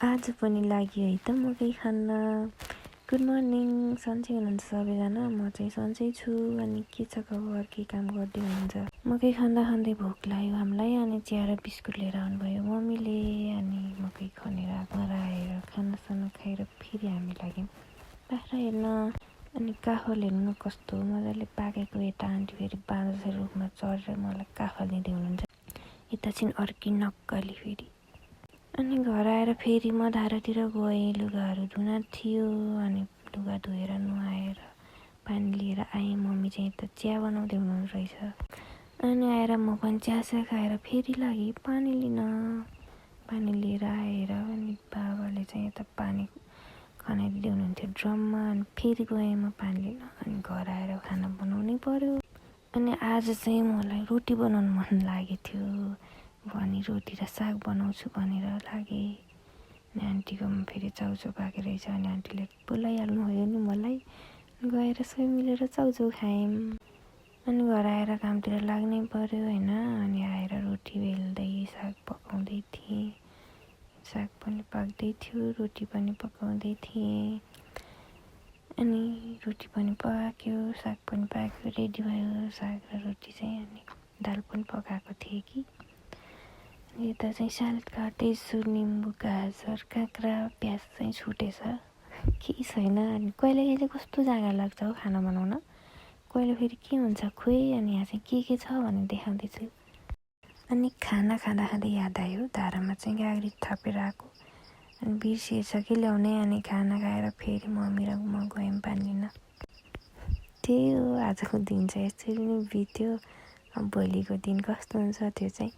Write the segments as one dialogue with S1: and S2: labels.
S1: आज पनि लाग्यो है त मकै खान। गुड मर्निङ, सन्चै हुनुहुन्छ सबैजना? म चाहिँ सन्चै छु। अनि के छ खबर, के काम गर्दै हुनुहुन्छ? मकै खाँदा खाँदै भोक लाग्यो हामीलाई, अनि चिया र बिस्कुट लिएर आउनुभयो मम्मीले। अनि मकै खनेर घर आएर खानासाना खाएर फेरि हामी लाग्यौँ बाख्रा हेर्न। अनि काफल हेर्नु न कस्तो मजाले पाकेको। यता आन्टी फेरि बाँझो रुखमा चढेर मलाई काफल दिँदै हुनुहुन्छ, यता चाहिँ अर्की नक्कली फेरि। अनि घर आएर फेरि म धारातिर गएँ, लुगाहरू धुन थियो। अनि लुगा धोएर नुहाएर पानी लिएर आएँ। मम्मी चाहिँ यता चिया बनाउँदै हुनुहुन्छ रहेछ। अनि आएर म पनि चिया खाएर फेरि लागेँ पानी लिन। पानी लिएर आएर अनि बाबाले चाहिँ यता पानी खनाइदिँदै हुनुहुन्थ्यो ड्रममा। अनि फेरि गएँ म पानी लिन। अनि घर आएर खाना बनाउनै पर्यो। अनि आज चाहिँ मलाई रोटी बनाउनु मन लागेको थियो। अनि रोटी र साग बनाउँछु भनेर लागेँ। अनि आन्टीकोमा फेरि चाउचाउ पाके रहेछ। अनि आन्टीले बोलाइहाल्नु भयो नि मलाई। गएर सबै मिलेर चाउचाउ खायौँ। अनि घर आएर कामतिर लाग्नै पर्यो होइन। अनि आएर रोटी बेल्दै साग पकाउँदै थिएँ। साग पनि पाक्दै थियो, रोटी पनि पकाउँदै थिएँ। अनि रोटी पनि पाक्यो, साग पनि पाक्यो, रेडी भयो साग र रोटी चाहिँ। अनि दाल पनि पकाएको थिएँ कि। अनि यता चाहिँ सलाद काट्दैछु, निम्बु, गाजर, काँक्रा, प्याज चाहिँ छुटेछ, केही छैन। अनि कहिले कहिले कस्तो जग्गा लाग्छ हो खाना बनाउन, कहिले फेरि के हुन्छ खोइ। अनि यहाँ चाहिँ के छ भनेर देखाउँदैछु। अनि खाना खाँदा खाँदै याद आयो, धारामा चाहिँ गाग्री थापेर आएको। अनि बिर्सिएछ कि ल्याउनै। अनि खाना खाएर फेरि मम्मी र म गयौँ पानी लिन। त्यही हो, आजको दिन चाहिँ यसरी नै बित्यो। अब भोलिको दिन कस्तो हुन्छ त्यो चाहिँ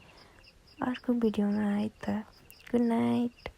S1: अर्को भिडियोमा है त। Good night.